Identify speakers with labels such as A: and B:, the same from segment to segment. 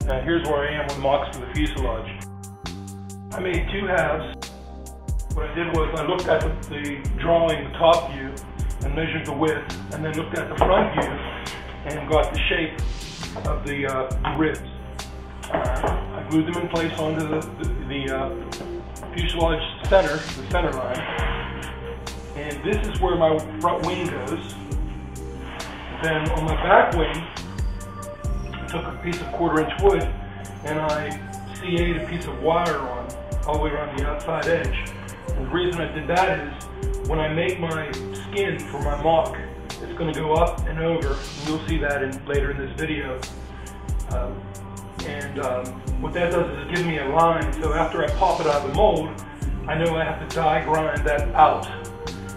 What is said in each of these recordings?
A: Now here's where I am with mocks for the fuselage. I made two halves. What I did was I looked at the drawing, the top view, and measured the width, and then looked at the front view and got the shape of the ribs. I glued them in place onto the fuselage center, the center line, and this is where my front wing goes. Then on my back wing, I took a piece of 1/4-inch wood and I CA'd a piece of wire on all the way around the outside edge. And the reason I did that is when I make my skin for my mock, it's going to go up and over, and you'll see that later in this video. What that does is give me a line, so after I pop it out of the mold, I know I have to die grind that out,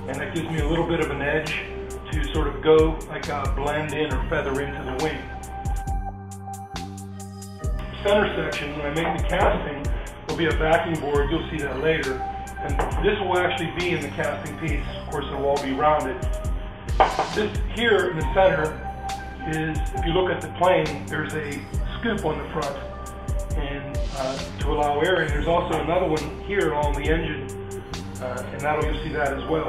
A: and that gives me a little bit of an edge to sort of go like blend in or feather into the wing. Center section, when I make the casting, will be a backing board. You'll see that later, and this will actually be in the casting piece. Of course, it'll all be rounded. This here in the center is, if you look at the plane, there's a scoop on the front, and to allow airing. There's also another one here along the engine, and you'll see that as well.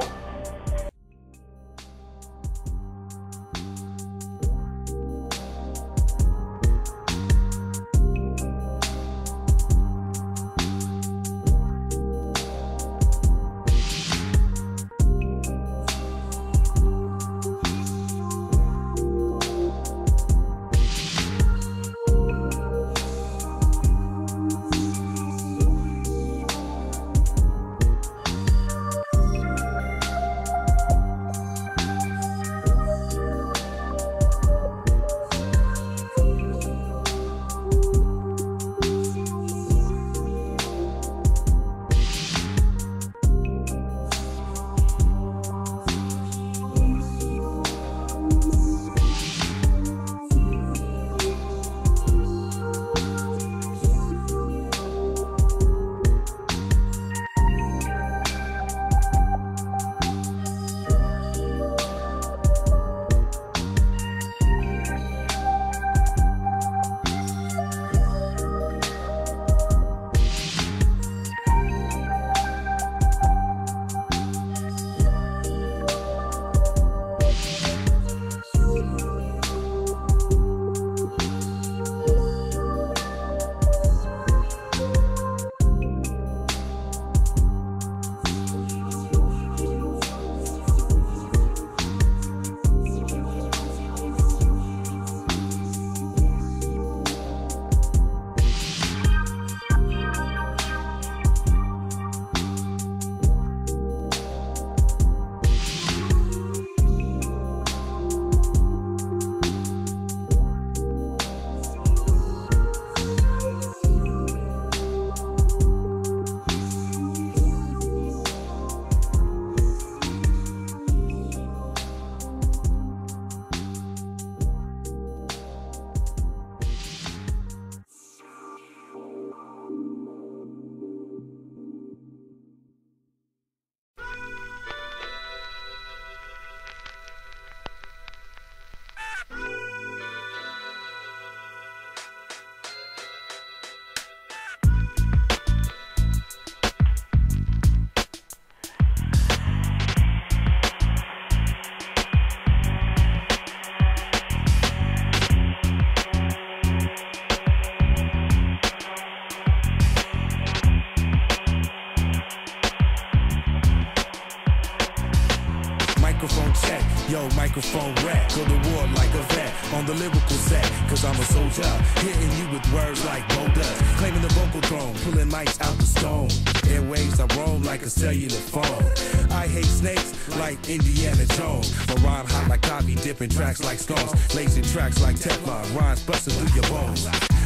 B: Microphone check, yo, microphone rap. Go to war like a vet on the lyrical set, cause I'm a soldier, hitting you with words like boulders. Claiming the vocal throne, pulling mics out the stone. Airwaves I roam like a cellular phone. I hate snakes like Indiana Jones. My rhyme hot like coffee, dipping tracks like scones. Lacing tracks like Teflon, rhymes busting through your bones.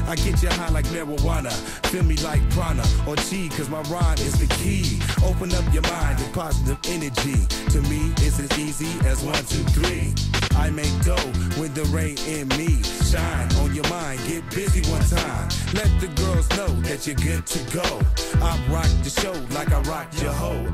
B: I get you high like marijuana, feel me like prana or chi, cause my rhyme is the key. Open up your mind with positive energy. To me, it's as easy as 1, 2, 3. I make dough when the rain in me. Shine on your mind, get busy one time. Let the girls know that you're good to go. I rock the show like I rock your hoe.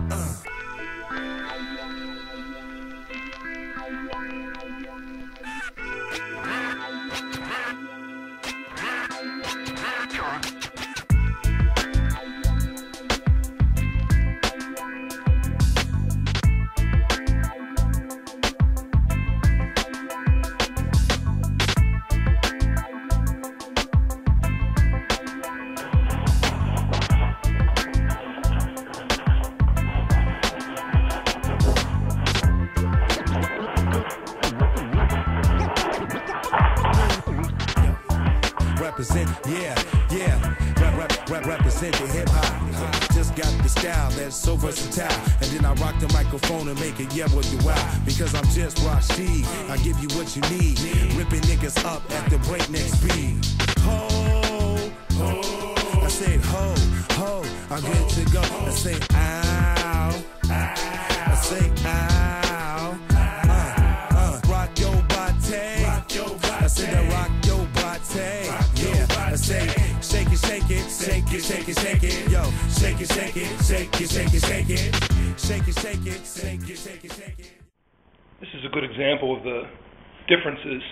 B: represent, represent the hip hop. Just got the style that's so versatile, and then I rock the microphone and make it what you wow. Because I'm just Rashid, I give you what you need, ripping niggas up at the breakneck speed. Ho, ho, I say ho, ho, I'm good to go. I say ow, I say ow, rock your body, I said I rock your body, yeah, I say shake it, shake it, shake it, shake it, shake it, yo, shake it, shake it, shake it, shake it, shake it, shake it, shake it, shake it, shake it, shake it.
A: This is a good example of the differences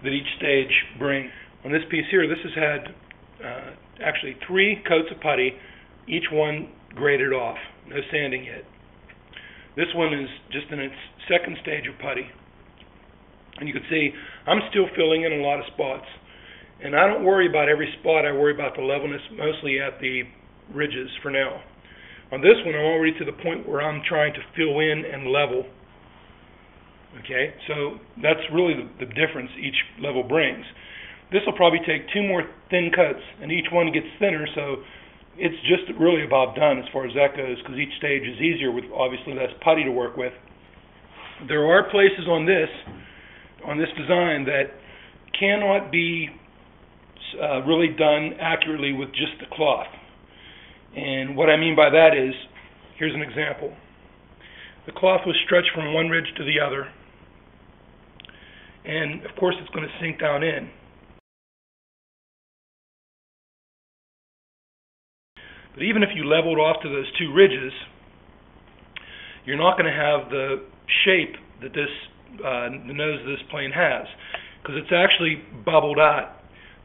A: that each stage brings. On this piece here, this has had actually 3 coats of putty, each one graded off, no sanding yet. This one is just in its 2nd stage of putty. And you can see I'm still filling in a lot of spots. And I don't worry about every spot, I worry about the levelness mostly at the ridges for now. On this one, I'm already to the point where I'm trying to fill in and level. Okay, so that's really the difference each level brings. This will probably take 2 more thin cuts, and each one gets thinner, so it's just really about done as far as that goes, because each stage is easier with obviously less putty to work with. There are places on this design that cannot be really done accurately with just the cloth. And what I mean by that is, here's an example. The cloth was stretched from one ridge to the other, and of course it's going to sink down in. But even if you leveled off to those 2 ridges, you're not going to have the shape that the nose of this plane has, because it's actually bubbled out.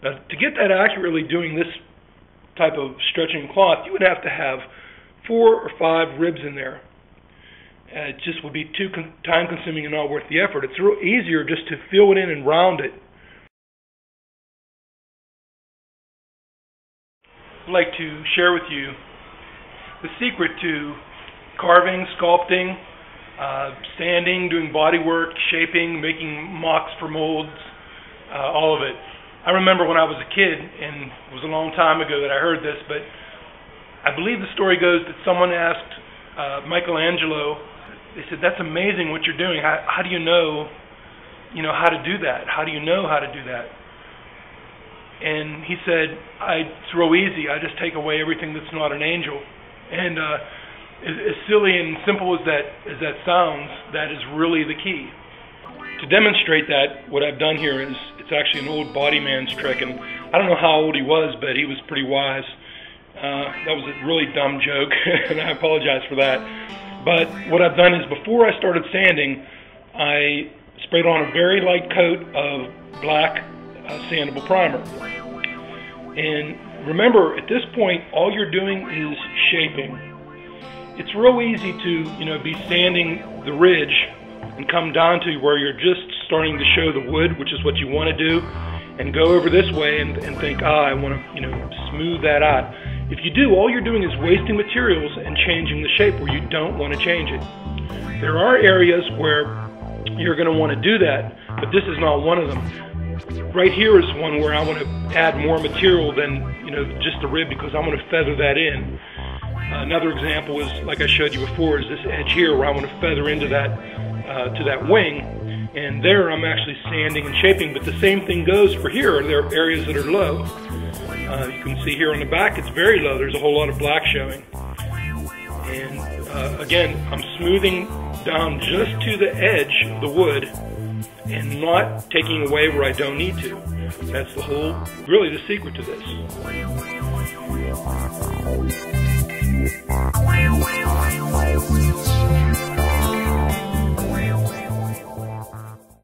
A: Now, to get that accurately doing this type of stretching cloth, you would have to have 4 or 5 ribs in there. It just would be too time-consuming and not worth the effort. It's real easier just to fill it in and round it. I'd like to share with you the secret to carving, sculpting, sanding, doing body work, shaping, making mocks for molds, all of it. I remember when I was a kid, and it was a long time ago that I heard this, but I believe the story goes that someone asked Michelangelo, they said, "That's amazing what you're doing. How do you know how to do that? How do you know how to do that?" And he said, "It's real easy. I just take away everything that's not an angel." And as silly and simple as that sounds, that is really the key. To demonstrate that, what I've done here is, it's actually an old body man's trick, and I don't know how old he was, but he was pretty wise. That was a really dumb joke, and I apologize for that. But what I've done is, before I started sanding, I sprayed on a very light coat of black sandable primer. And remember, at this point, all you're doing is shaping. It's real easy to, be sanding the ridge and come down to where you're just starting to show the wood, which is what you want to do, and go over this way and think, I want to, smooth that out. If you do, all you're doing is wasting materials and changing the shape where you don't want to change it. There are areas where you're going to want to do that, but this is not one of them. Right here is one where I want to add more material than just the rib, because I want to feather that in. Another example is, like I showed you before, is this edge here where I want to feather into that to that wing, and there I'm actually sanding and shaping. But the same thing goes for here. There are areas that are low. You can see here on the back it's very low. There's a whole lot of black showing. And again, I'm smoothing down just to the edge of the wood and not taking away where I don't need to. That's really the secret to this.